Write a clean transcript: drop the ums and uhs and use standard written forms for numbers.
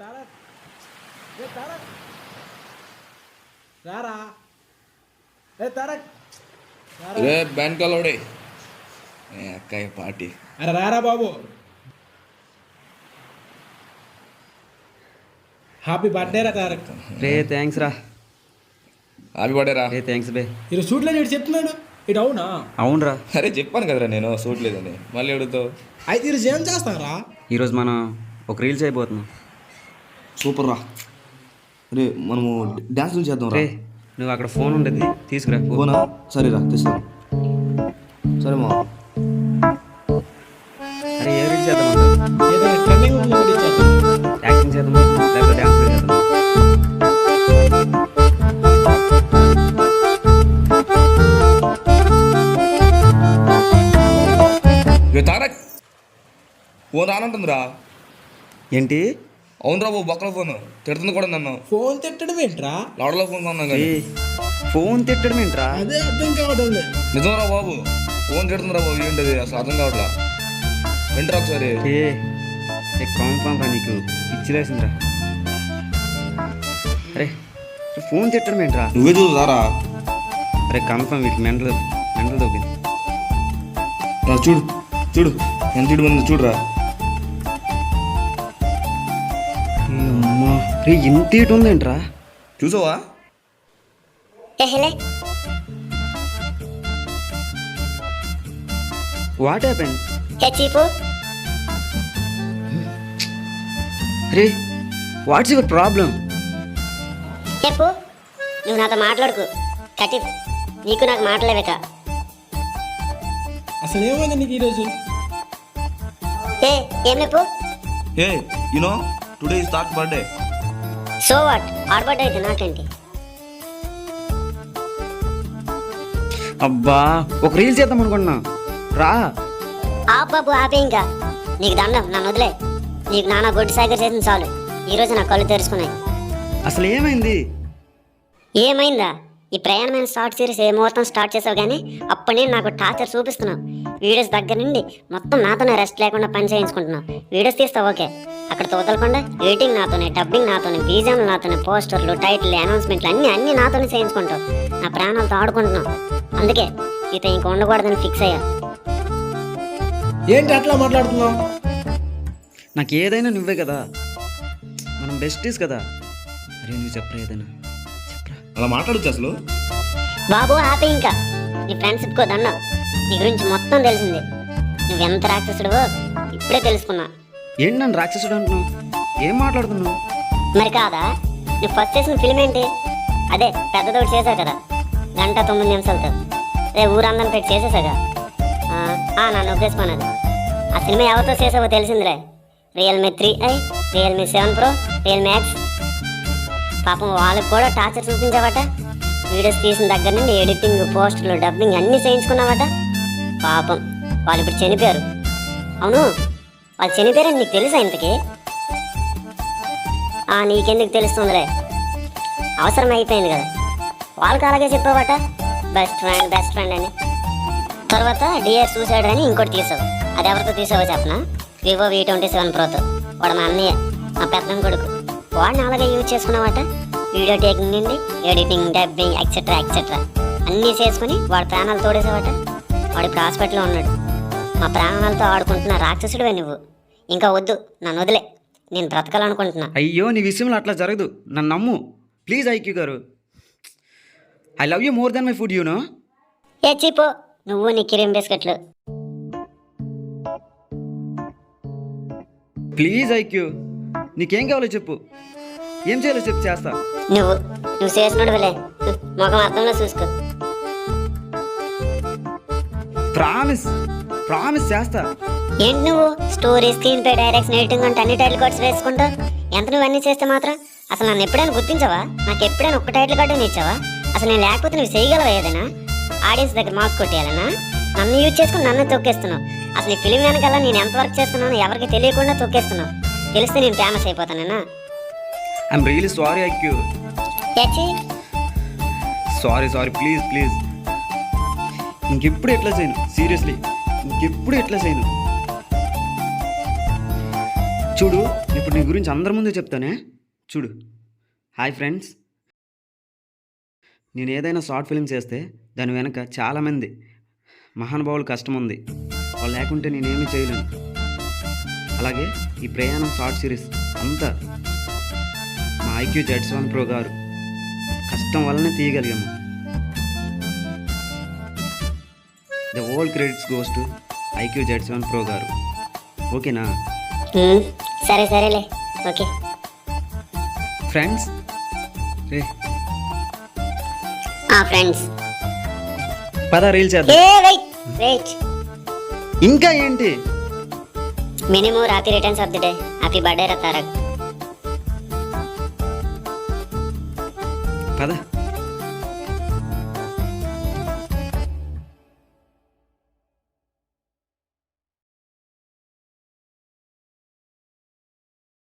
తారక్ ఏ తారక్ రారా ఏ తారక్ రే బ్యాన్ కలోడే అక్కయ్య పార్టీ. అరే రారా బాబు. హ్యాపీ బర్త్డే రా తారక్. రే థ్యాంక్స్ రా. హ్యాపీ బర్త్డే రా. రే థ్యాంక్స్ బే. ఈరోజు షూట్లో నేను చెప్తున్నాడు ఇటు అవునా? అవునరా. అరే చెప్పాను కదరా నేను సూట్ లేదని, మళ్ళీ అడుగుతావు. అయితే ఈరోజు ఏం చేస్తారా? ఈరోజు మనం ఒక రీల్స్ అయిపోతున్నాం. సూపర్ రా. రే మనము డ్యాన్స్ చేద్దాం రా. రే నువ్వు అక్కడ ఫోన్ ఉండేది తీసుకురా. ఫోనా? సరేరా తెస్తాను. సరే మా. అరే ఏ రీల్స్ చేద్దాం? ఏదైనా ట్రెండింగ్ ఉన్న వీడియో చేద్దాం. యాక్టింగ్ చేద్దామా లేకపోతే డ్యాన్స్ చేద్దామా? తారక్ ఫోన్ రానంటుందిరా. ఏంటి? అవునరా బాబు, బొక్కల ఫోన్ తిడుతుంది కూడా నన్ను. ఫోన్ తిట్టడం ఏంట్రా? లవడలో ఫోన్ కొన్నాను కానీ. ఫోన్ తిట్టడం ఏంట్రా? అదే అర్థం కావడం లేదు. నిజంరా బాబు, ఫోన్ తిడుతుందిరా బాబు. ఏంటది అసలు అర్థం కావట్లా. వింటరా ఒకసారి. ఏ కాంఫామ్ రా, నీకు పిచ్చిలేసిందిరా. అరే ఫోన్ తిట్టడం ఏంట్రా? నువ్వే చూసారా? అరే కన్ఫామ్ వీటికి మెంటల్ దొబ్బింది. చూడు చూడు ఎంత ఇటు మంది చూడరా. అమ్మా రే ఇంత ఇటు ఉందేంట్రా? చూసావా? What happen? Cheap ray what's your problem? చెప్పు. నువ్వు నాతో మాట్లాడుకు కటిఫ్. నీకు నాకు మాట్లాడలేక. అసలు ఏమైంది నీకు ఈరోజు? ఏం లేపు. Hey you know today is that birthday. So what? ఆడబడ్డ అయితే నాకేంటి? అబ్బా ఒక రీల్స్ చేద్దాం అనుకున్నా. రా బాబు ఆపే ఇంకా. నీకు దండం, నన్ను వదిలే. నీకు నాన్న గొడ్డు సాగర్ చేసిన చాలు. ఈరోజు నా కళ్ళు తెరుచుకున్నాయి. అసలు ఏమైంది? ఏమైందా? ఈ ప్రయాణమైన షార్ట్ సిరీస్ ఏ ముహూర్తం స్టార్ట్ చేసావు కానీ అప్పటి నేను నాకు టార్చర్ చూపిస్తున్నావు. వీడియోస్ దగ్గర నుండి మొత్తం నాతోనే రెస్ట్ లేకుండా పని చేయించుకుంటున్నావు. వీడియోస్ తీస్తావు ఓకే, అక్కడ తోతలకుండా ఎడిటింగ్ నాతోనే, డబ్బింగ్ నాతోనే, బీజాలు నాతోనే, పోస్టర్లు, టైటిల్, అనౌన్స్మెంట్లు అన్నీ నాతోనే చేయించుకుంటావు. నా ప్రాణాలతో ఆడుకుంటున్నావు. అందుకే ఇత ఇంక ఉండకూడదని ఫిక్స్ అయ్యా. ఏంటి అట్లా మాట్లాడుతున్నావు? నాకు ఏదైనా నువ్వే కదా, మనం బెస్టీస్ కదా. అరే నువ్వు చెప్పరా ఏదైనా చెప్పరా. అలా మాట్లాడచ్చు అసలు. బాబు ఆపే ఇంకా. నీ ఫ్రెండ్షిప్ కో దండం. నీ గురించి మొత్తం తెలిసింది. నువ్వెంత రాక్షసుడువో ఇప్పుడే తెలుసుకున్నా. ఏంటి నన్ను రాక్షసుడు అంటున్నావు? ఏం మాట్లాడుతున్నావు? మరి కాదా? నువ్వు ఫస్ట్ చేసిన ఫిల్మ్ ఏంటి? అదే పెద్దదోటి చేసావు కదా, 1:09 రే ఊరందరిని పెట్టి చేసేసాగా. నన్ను ఒప్పేసుకున్నది. ఆ సినిమా ఎవరితో చేసావో తెలిసిందిలే. Realme 3i, Realme 7 Pro, Realme X. పాపం వాళ్ళకి కూడా టార్చర్ చూపించావట. వీడియోస్ తీసిన దగ్గర నుండి ఎడిటింగ్, పోస్టులు, డబ్బింగ్ అన్నీ చేయించుకున్నావట. పాపం వాళ్ళు ఇప్పుడు చనిపోయారు. అవును, వాళ్ళు చనిపోయారని నీకు తెలుసా ఇంతకీ? నీకెందుకు తెలుస్తుందిలే, అవసరం అయిపోయింది కదా. వాళ్ళకి అలాగే చెప్పావట, బెస్ట్ ఫ్రెండ్ అని. తర్వాత డియర్ సూసైడ్ అని ఇంకోటి తీసావు. అది ఎవరితో తీసావో చెప్పనా? Vivo V27 Proతో. వాడు మా అన్నయ్య, మా పెద్దం కొడుకు. వాడిని అలాగే యూజ్ చేసుకున్నావట. వీడియో టేకింగ్ నుండి ఎడిటింగ్, డబ్బింగ్ ఎక్సెట్రా అన్నీ చేసుకుని వాడు ప్రాణాలు తోడేసావట. వాడు ఇప్పుడు హాస్పిటల్లో ఉన్నాడు. మా ప్రాణాలతో ఆడుకుంటున్న రాక్షసుడివే నువ్వు. ఇంకా వద్దు, నన్ను వదిలే. నేను బ్రతకాలనుకుంటున్నా. అయ్యో నీ విషయంలో అట్లా జరగదు, నన్ను నమ్ము ప్లీజ్. ఐక్యూ గారు, I love you more than my food, you know. చీపో నువ్వు నీ క్రీమ్ బిస్కెట్లు. ప్లీజ్ ఐక్యూ, నీకేం కావాలో చెప్పు, ఏం చేయాలో చెప్పు, చేస్తా. నువ్వు చేసినోడులే, ముఖం అర్థంలో చూసుకో. ప్రామిస్ చేస్తా. ఏంటి నువ్వు story, screen pay, direction, editing అంటే అన్ని టైటిల్ కార్డ్స్ వేసుకుంటావు. ఎంత నువ్వు అన్నీ చేస్తే మాత్రం అసలు నన్ను ఎప్పుడైనా గుర్తించావా? నాకు ఎప్పుడైనా ఒక్క టైటిల్ కార్డు ఇచ్చావా? అసలు నేను లేకపోతే నువ్వు చేయగలవా ఏదైనా? ఆడియన్స్ దగ్గర మార్క్స్ కొట్టేయాలన్నా? నన్ను యూజ్ చేసుకుని నన్ను తొక్కేస్తున్నావు. అసలు ఈ ఫిలిం వెనకాల నేను ఎంత వర్క్ చేస్తున్నాను ఎవరికి తెలియకుండా తొక్కేస్తున్నావు. తెలిస్తే నేను ఫేమస్ అయిపోతానన్నా. I'm really sorry IQ. Sorry please. ఇంకెప్పుడు ఎట్లా చేయను, సీరియస్లీ ఇంకెప్పుడు ఎట్లా చేయను. చూడు ఇప్పుడు నీ గురించి అందరి ముందు చెప్తానే. చూడు, హాయ్ ఫ్రెండ్స్, నేను ఏదైనా షార్ట్ ఫిల్మ్ చేస్తే దాని వెనక చాలామంది మహానుభావులు కష్టం ఉంది. వాళ్ళు లేకుంటే నేనేమీ చేయలేను. అలాగే ఈ ప్రయాణం షార్ట్ సిరీస్ అంతా మా IQ Z7 Pro గారు కష్టం వల్లనే తీయగలిగాము. The whole credits goes to IQ Z7 Pro గారు. ఓకేనా సరే సరేలే, ఓకే. ఫ్రెండ్స్, రే ఫ్రెండ్స్, పద రీల్ చేద్దాం. వెయిట్. ఇంకా ఏంటి? మినిమం రాత్రి returns of the day. Happy birthday రా తారక్. పద.